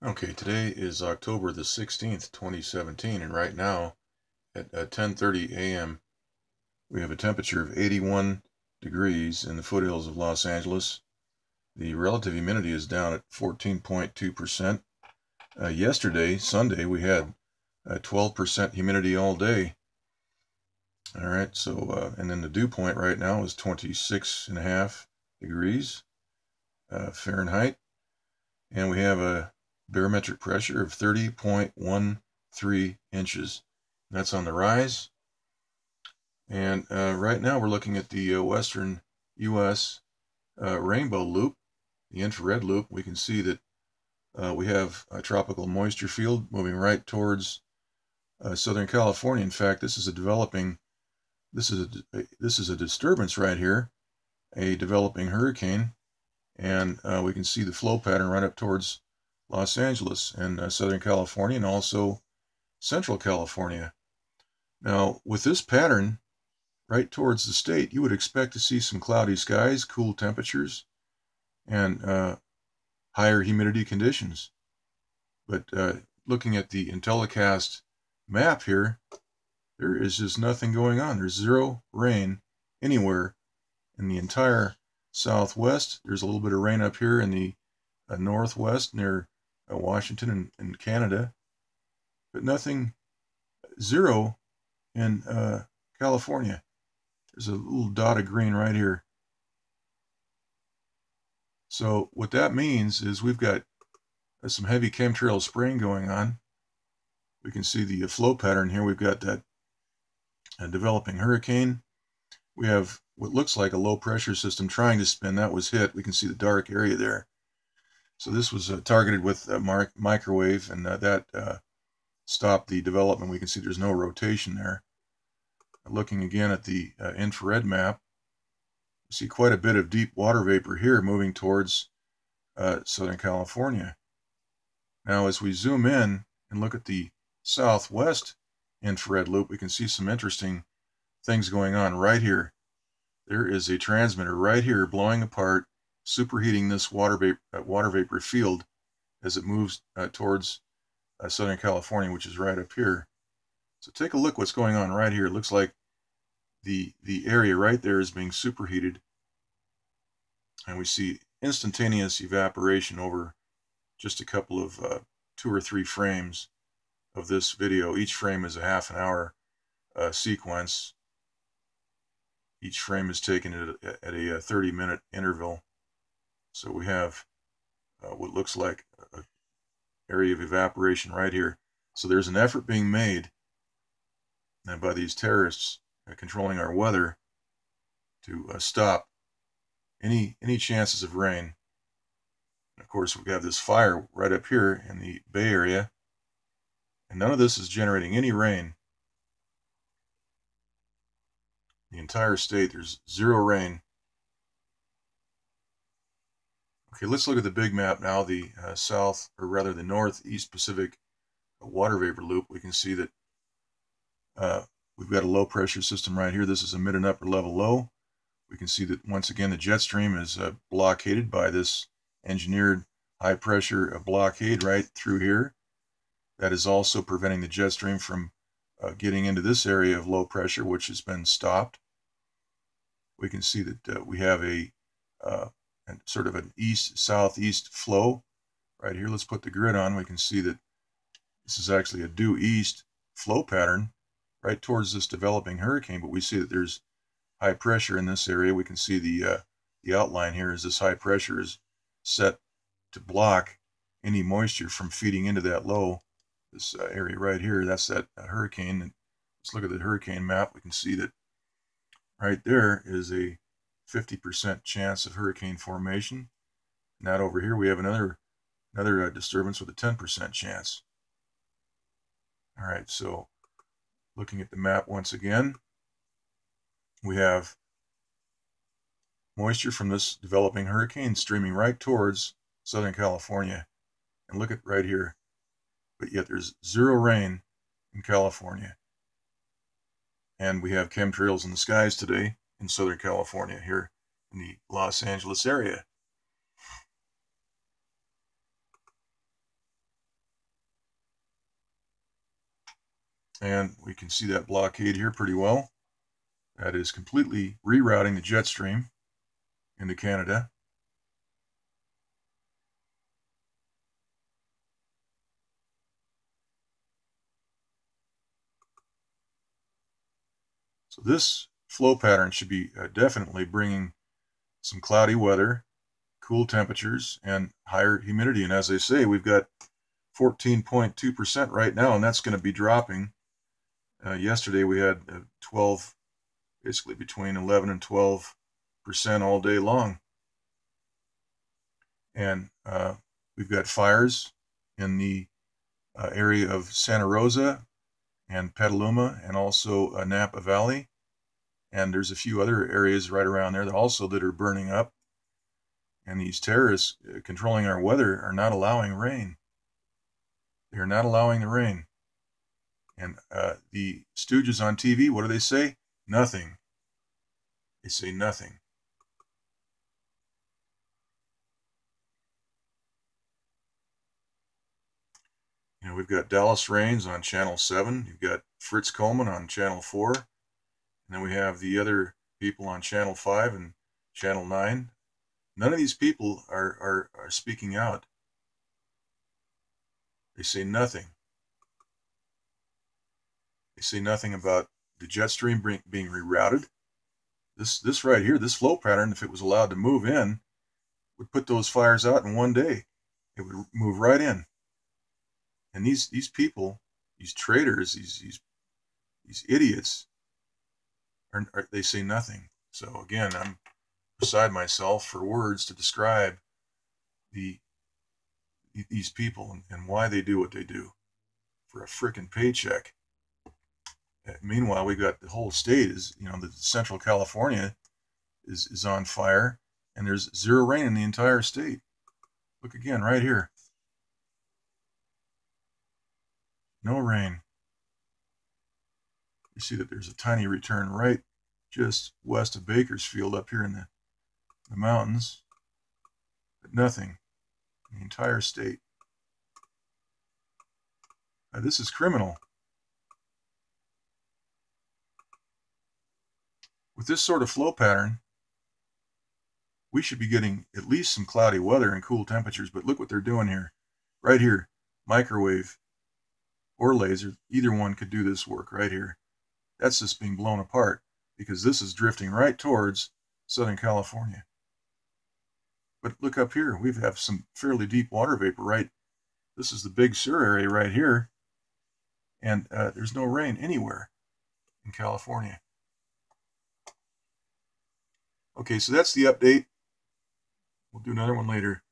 Okay, today is October the 16th, 2017, and right now at 10:30 a.m. we have a temperature of 81 degrees in the foothills of Los Angeles. The relative humidity is down at 14.2%. Yesterday, Sunday, we had 12% humidity all day. All right, so and then the dew point right now is 26.5 degrees Fahrenheit, and we have a barometric pressure of 30.13 inches. That's on the rise. And right now we're looking at the western U.S. Rainbow loop, the infrared loop. We can see that we have a tropical moisture field moving right towards Southern California. In fact, this is a disturbance right here, a developing hurricane, and we can see the flow pattern right up towards Los Angeles and Southern California, and also Central California. Now, with this pattern right towards the state, you would expect to see some cloudy skies, cool temperatures, and higher humidity conditions. But looking at the Intellicast map here, there is just nothing going on. There's zero rain anywhere in the entire southwest. There's a little bit of rain up here in the northwest near Washington and Canada, but nothing, zero in California. There's a little dot of green right here. So what that means is we've got some heavy chemtrail spraying going on. We can see the flow pattern here. We've got that developing hurricane. We have what looks like a low pressure system trying to spin. That was hit. We can see the dark area there. So this was targeted with a microwave, and that stopped the development. We can see there's no rotation there. Looking again at the infrared map, we see quite a bit of deep water vapor here moving towards Southern California. Now, as we zoom in and look at the southwest infrared loop, we can see some interesting things going on right here. There is a transmitter right here blowing apart, superheating this water vapor field as it moves towards Southern California, which is right up here. So take a look what's going on right here. It looks like the area right there is being superheated, and we see instantaneous evaporation over just a couple of 2 or 3 frames of this video. Each frame is a half an hour sequence. Each frame is taken at a 30-minute interval. So we have what looks like an area of evaporation right here. So there's an effort being made by these terrorists controlling our weather to stop any chances of rain. And of course, we have this fire right up here in the Bay Area, and none of this is generating any rain. The entire state, there's zero rain. Okay, let's look at the big map now, the south, or rather the northeast Pacific water vapor loop. We can see that we've got a low pressure system right here. This is a mid and upper level low. We can see that once again the jet stream is blockaded by this engineered high pressure blockade right through here. That is also preventing the jet stream from getting into this area of low pressure, which has been stopped. We can see that we have a sort of an east-southeast flow right here. Let's put the grid on. We can see that this is actually a due east flow pattern right towards this developing hurricane, but we see that there's high pressure in this area. We can see the outline here as this high pressure is set to block any moisture from feeding into that low. This area right here, that's that hurricane. And let's look at the hurricane map. We can see that right there is a 50% chance of hurricane formation. And that over here we have another disturbance with a 10% chance. All right, so looking at the map once again, we have moisture from this developing hurricane streaming right towards Southern California. And look at right here. But yet there's zero rain in California. And we have chemtrails in the skies today in Southern California, here in the Los Angeles area. And we can see that blockade here pretty well. That is completely rerouting the jet stream into Canada. So this flow pattern should be definitely bringing some cloudy weather, cool temperatures, and higher humidity. And as they say, we've got 14.2% right now, and that's going to be dropping. Yesterday we had 12, basically between 11 and 12% all day long. And we've got fires in the area of Santa Rosa and Petaluma, and also Napa Valley. And there's a few other areas right around there that are burning up. And these terrorists controlling our weather are not allowing rain. They are not allowing the rain. And the stooges on TV, what do they say? Nothing. They say nothing. You know, we've got Dallas Rains on Channel 7. You've got Fritz Coleman on Channel 4. And then we have the other people on Channel 5 and Channel 9. None of these people are speaking out. They say nothing. They say nothing about the jet stream being rerouted. This right here, this flow pattern, if it was allowed to move in, would put those fires out in one day. It would move right in. And these people, these traitors, these idiots, they say nothing. So again, I'm beside myself for words to describe these people and why they do what they do for a frickin' paycheck. Meanwhile, we got the whole state is, you know, the Central California is on fire, and there's zero rain in the entire state. Look again right here. No rain. You see that there's a tiny return right just west of Bakersfield up here in the mountains, but nothing in the entire state. This is criminal. With this sort of flow pattern, we should be getting at least some cloudy weather and cool temperatures, but look what they're doing here. Right here, microwave or laser, either one could do this work right here. That's just being blown apart because this is drifting right towards Southern California. But look up here, we have some fairly deep water vapor, right? This is the Big Sur area right here, and there's no rain anywhere in California. Okay, so that's the update. We'll do another one later.